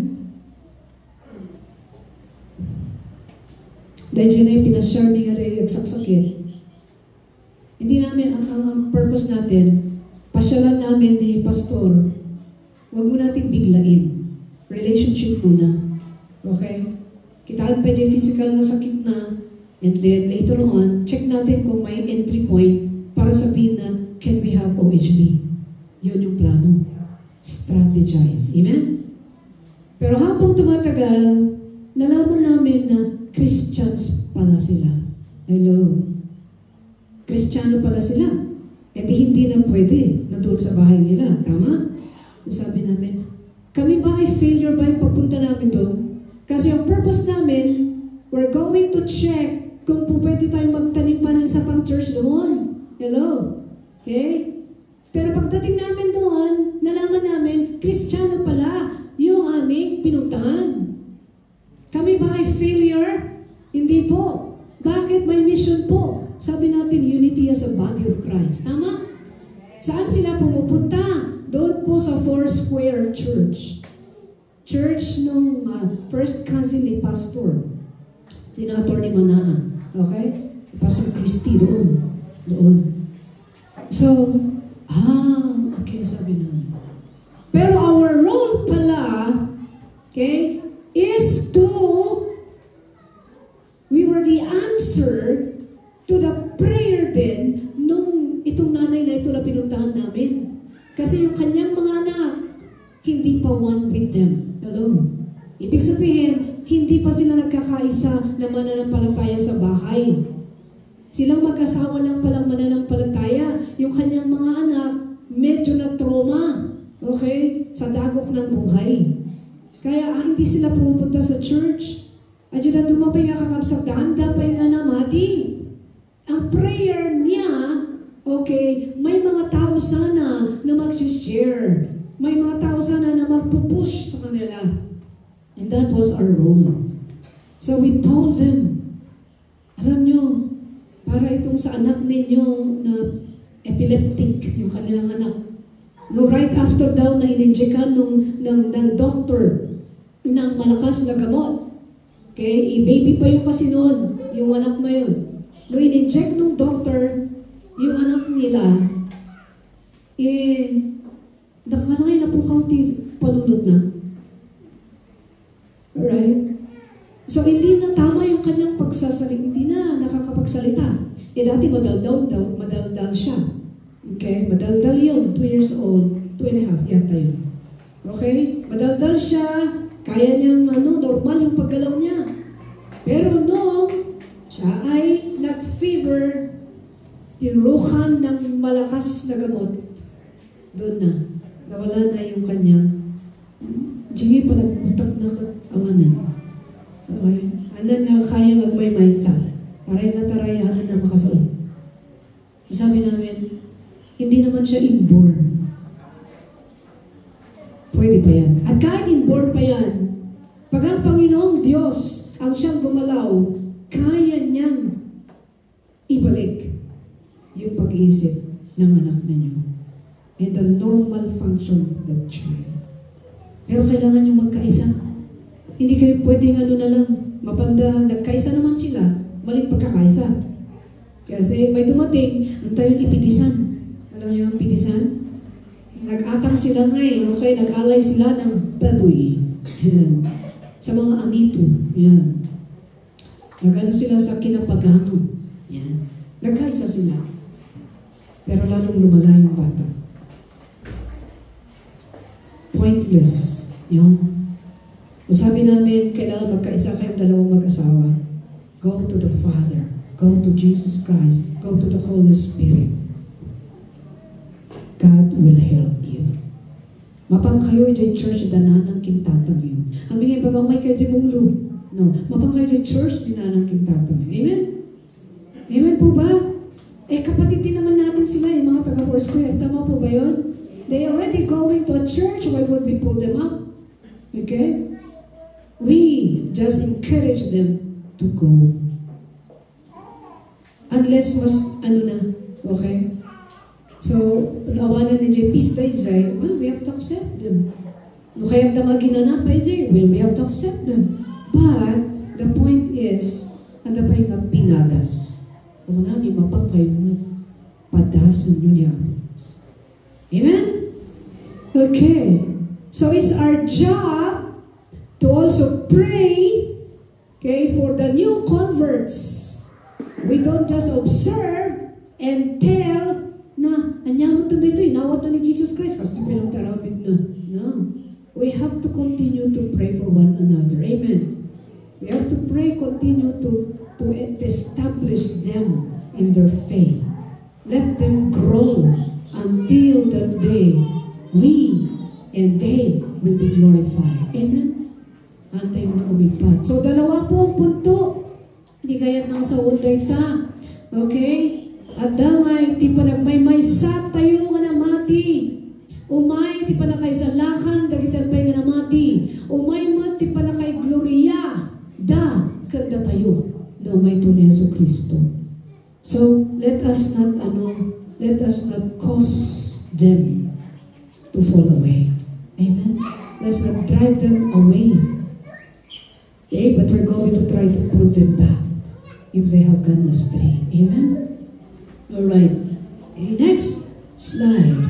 Dahil dyan ay pinashare ni nga rin saksakit. Hindi namin, ang purpose natin, pasyalan namin ni Pastor, huwag mo natin biglain. Relationship muna. Okay? Kitaan pwede physical na sakit na, and then later on, check natin kung may entry point para para sabihin na, can we have OHB? Yun yung plano. Strategize. Amen? Pero habang tumatagal, nalaman namin na Christians pala sila. Hello? Kristiyano pala sila. E di hindi na pwede na doon sa bahay nila. Tama? Sabi namin, kami ba ay failure ba yung pagpunta namin doon? Kasi ang purpose namin, we're going to check kung po pwede tayong magtanim pa ng isa pang church doon. Hello? Okay? Pero pagdating namin doon, nalaman namin, Kristiyano pala yung aming pinuntahan. Kami ba ay failure? Hindi po. Bakit may mission po? Sabi natin, unity as a body of Christ. Tama? Saan sila pumupunta? Doon po sa Foursquare Church. Church nung first cousin ni Pastor. Senator ni Manaa. Okay? Pastor Christy doon. So, okay, sabi na. Pero our role pala, okay, is to, we were the answer to the prayer din nung itong nanay na ito na pinuntahan namin. Kasi yung kanyang mga anak, hindi pa one with them. Hello? Ibig sabihin, hindi pa sila nagkakaisa na mananampalataya sa bahay. Silang mag-asawa lang palang mananampalataya. Yung kanyang mga anak, medyo na-trauma. Okay? Sa dagok ng buhay. Kaya hindi sila pumupunta sa church. Adyo na dumapay nga kakabsagdaan, dapay nga na mati. Ang prayer niya, okay, may mga tao sana na mag-share. May mga tao sana na magpupush sa kanila. And that was our role. So we told them, alam nyo, para itong sa anak ninyo na epileptic, yung kanilang anak. No, right after daw na ininjekan ng doctor ng malakas na gamot. Okay, baby pa yung kasi noon, yung anak na yun. No, ininject ng doctor, yung anak nila, nakalangay na po kaunti panunod na. Alright? So, hindi na tama yung kanyang pagsasalita. Hindi na nakakapagsalita. Dati madaldal siya. Okay? Madaldal yun. 2 years old. 2.5 yata yun. Okay? Madaldal siya. Kaya niyang, normal yung paggalaw niya. Pero nung siya ay nag-fever, tinurukan ng malakas na gamot, doon na. Nawala na yung kanyang Jimmy pa nag-utak na awanan. Okay? Anan nga kaya magmaymaysa. Taray na taray, anan na makasunod. Sabi namin, hindi naman siya inborn. Pwede pa yan. At kahit inborn pa yan, pag ang Panginoong Diyos ang siyang gumalaw, kaya niyang ibalik yung pag-iisip ng anak ninyo. And the normal function of that child. Pero kailangan nyo magkaisa. Hindi kayo pwedeng na lang, mapanda, nagkaisa naman sila, maling pagkakaisa. Kasi may dumating, ang tayong ipitisan. Alam niyo ang pitisan? Nag-atang sila ngayon, okay, nag-alay sila ng baboy. Yan. Sa mga anito. Yan. Nag-ano sila sa kinapagano. Yan. Nagkaisa sila. Pero lalong lumala yung bata. Pointless. Yun. Sabi namin, kailangan magkaisa kayong dalawang mag-asawa. Go to the Father. Go to Jesus Christ. Go to the Holy Spirit. God will help you. Mapang kayo di church dananang kintatang yun. Amin nga pag-amay kayo di munglo. No. Mapang kayo di church dinanang kintatang yun. Amen? Amen po ba? Kapatid din naman natin sila, yung mga taga-Foursquare. Tama po ba yun? They already going to a church. Why would we pull them up? Okay? We just encourage them to go. Unless mas, okay? So, nawanan ni Jay, well, we have to accept them. No kaya nga ginanapay Jay, well, we have to accept them. But, the point is, ada pa yung pinadas. Kung namin mapangkay mo, padasun nyo niya. Amen? Okay. So, it's our job to also pray, okay, for the new converts. We don't just observe, and tell na anyaman to dito, inawat na ni Jesus Christ, kasi pinagtaramid na. No. We have to continue to pray for one another. Amen. We have to pray, continue to establish them in their faith. Let them grow until that day we and they will be glorified. Amen? Antay mo umipat. So, dalawa po ang punto. Hindi kaya nang sa unday ta. Okay? At damay, ti pa nagmaymay sa tayo nga namati. Umay, ti pa na kay sa lakan, dagitan pa nga namati. Umay man, ti pa na kay gloria. Da, kada tayo. Na umay to ni Yesu Kristo. So, let us not cause them to fall away. Amen? Let's not drive them away. Okay? But we're going to try to pull them back if they have gone astray. Amen? Alright. Okay, next slide.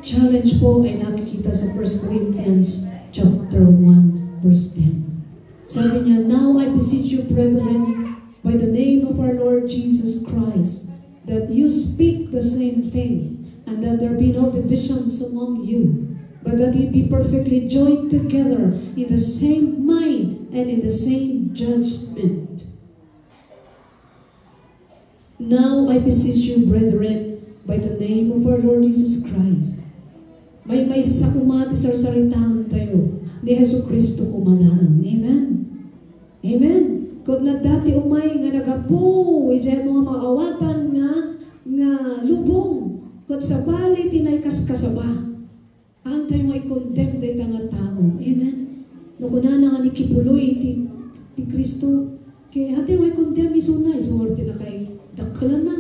Challenge po ay nakikita sa 1 Corinthians chapter 1, verse 10. Sabi niya, now I beseech you, brethren, by the name of our Lord Jesus Christ, that you speak the same thing, and that there be no divisions among you, but that ye be perfectly joined together in the same mind and in the same judgment. Now I beseech you, brethren, by the name of our Lord Jesus Christ. May sa kumati sarsaritahan tayo ni Yesu Kristo kumalaan. Amen? Amen? Kung na dati umay nga nagapo, ijay mga maawatan nga lubong. Kung sa bali, tinay kasaba. Antay mo i-condemn day nga tao. Amen? Nukuna nga ni Kipuloy, ti Kristo. Kaya antay mo i-condemn isuna. Isorte na kay dakla na.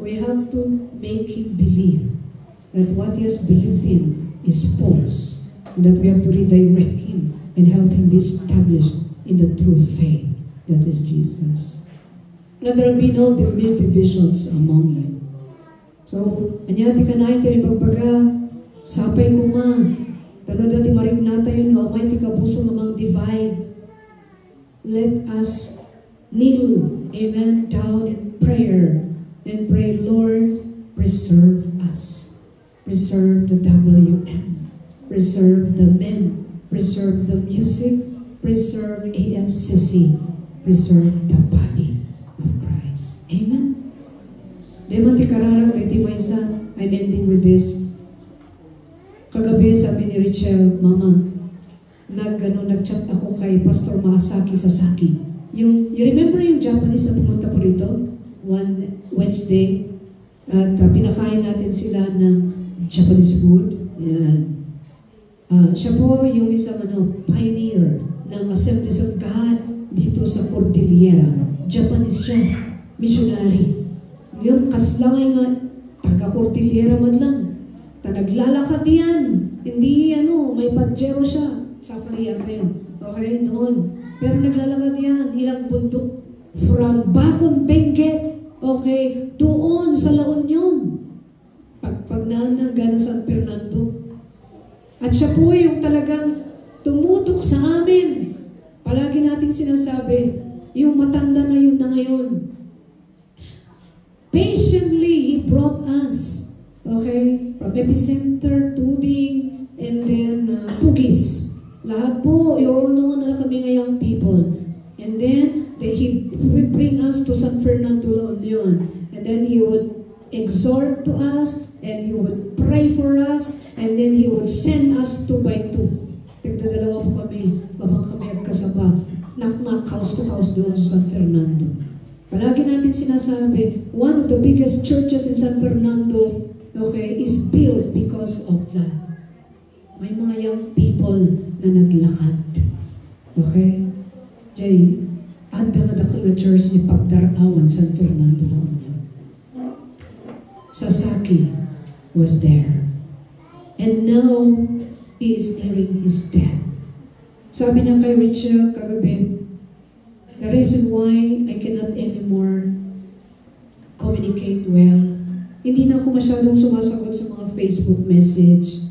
We have to make him believe that what he has believed in is false. And that we have to redirect him and help him be established in the true faith that is Jesus. That there will be no divisions among you. So, anyati ka na ito yung pagbaga, sapay ko ma, talo dati marig nata yun, umay ti kabuso namang divide. Let us kneel, amen, down in prayer, and pray, Lord, preserve us. Preserve the WM. Preserve the men. Preserve the music. Preserve AFCC. Preserve the body of Christ. Amen? Di man ti kararang kay ti Maysa, I'm ending with this. Kagabi sabi ni Richelle, Mama, nag-chat ako kay Pastor Masaki Sasaki. You remember yung Japanese na pumunta po rito? One Wednesday. At pinakain natin sila ng Japanese food. Yan. Siya po yung isang pioneer ng Assemblies of God dito sa Cordillera. Japanese siya. Missionary. Ngayon, kaslangay nga, taga-Cordillera man lang. Naglalakad yan. Hindi, may pajero siya. Sa Kayapen. Okay, noon. Pero naglalakad yan. Ilang bundok. From Bacon, Benguet. Okay, doon sa La Union. Pagnaanaga ng San Fernando. At siya po yung talagang tumutok sa amin. Palagi nating sinasabi, yung matanda na yun na ngayon. Patiently, he brought us, okay, from Epicenter, Tuding, and then Pugis. Lahat po, iuunuan na kami ngayong people. And then, he would bring us to San Fernando, La Union. And then he would exhort to us, and he would pray for us, and then he would send us 2 by 2. Tigdadalawa po kami, babang kami agkasaba. Knock-knock, house to house doon sa San Fernando. Palagi natin sinasabi, one of the biggest churches in San Fernando, okay, is built because of that. May mga young people na naglakad. Okay? Jay, anda nga dakil na church ni Pagdarawan, San Fernando La Union. Sasaki was there. And now, he is nearing his death. Sabi niya kay Richelle kagabi, the reason why I cannot anymore communicate well, hindi na ako masyadong sumasagot sa mga Facebook message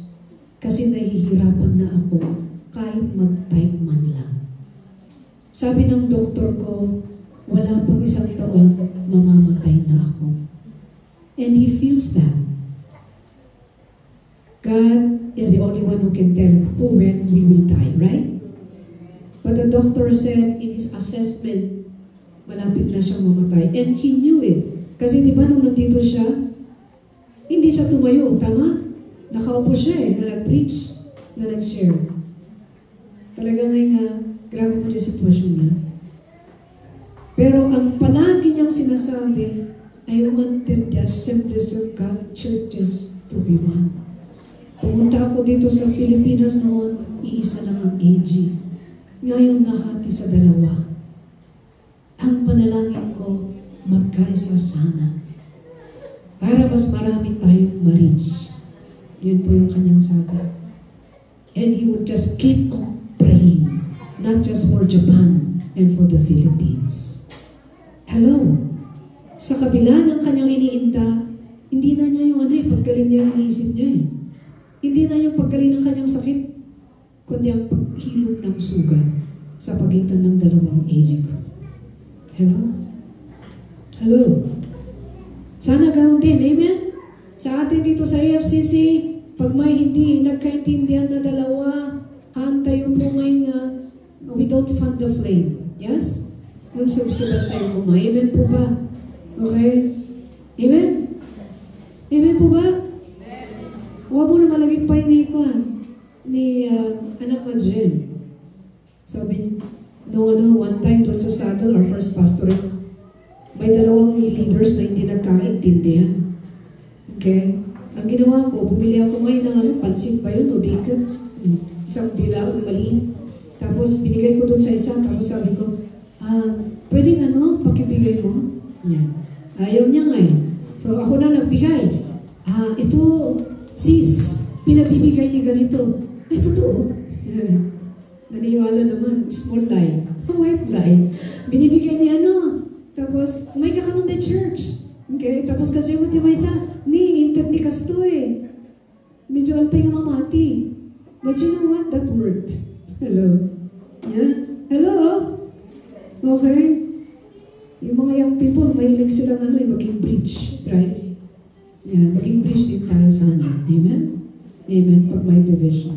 kasi nahihirapan na ako kahit mag-type man lang. Sabi ng doktor ko, wala pang 1 taon, mamamatay na ako. And he feels that. God is the only one who can tell who when we will die, right? But the doctor said in his assessment, malapit na siyang mamatay. And he knew it. Kasi di ba nung nandito siya, hindi siya tumayo, tama? Nakaupo siya na nag-preach, na nag-share. Talagang grabe mo dyan sitwasyon na. Pero ang palagi niyang sinasabi, I wanted the Assemblies of God churches to be one. Pumunta ako dito sa Pilipinas noon, iisa lang ang AG. Ngayon nahati sa dalawa. Ang panalangin ko, magkaisa sana. Para mas marami tayong ma-reach. Yun po yung kanyang sabi. And he would just keep on praying. Not just for Japan and for the Philippines. Hello? Sa kabila ng kanyang iniinda, hindi na niya yung paggaling niya ang iniisip niya Hindi na yung paggaling ng kanyang sakit, kundi ang paghilom ng suga sa pagitan ng dalawang age group. Hello? Hello? Sana ganoon din, amen? Sa atin dito sa AFCC, pag may hindi nagkaintindihan na dalawa, tayo po ngayon we don't fan the flame. Yes? Yung subsibat tayo kumain. Amen po ba? Okay? Amen? Amen po ba? Huwag mo na malaging pa ni anak na Jen. Sabi, one time doon sa Saddle, our first pastor, may dalawang leaders na hindi nagkaintindihan. Okay? Ang ginawa ko, bumili ako ngayon ng pansit ba yun o dikat? Isang bilaw na maliit. Tapos binigay ko doon sa isa, tapos sabi ko, pwedeng pakibigay mo? Yan. Ayaw niya nga So ako na nagbigay. Ito, sis, pinabibigay ni ganito. Totoo. Naniwala naman, small lie. White lie. Binibigay ni Tapos, may kakanong the church. Okay? Tapos kasi mo may isa, intet ni kasto Medyo alpay nga mamati. But you know what? That worked. Hello? Yeah? Hello? Okay? Yung mga young people, mahilig silang maging bridge. Right? Yeah, maging bridge din tayo sana. Amen? Amen. Pag may division.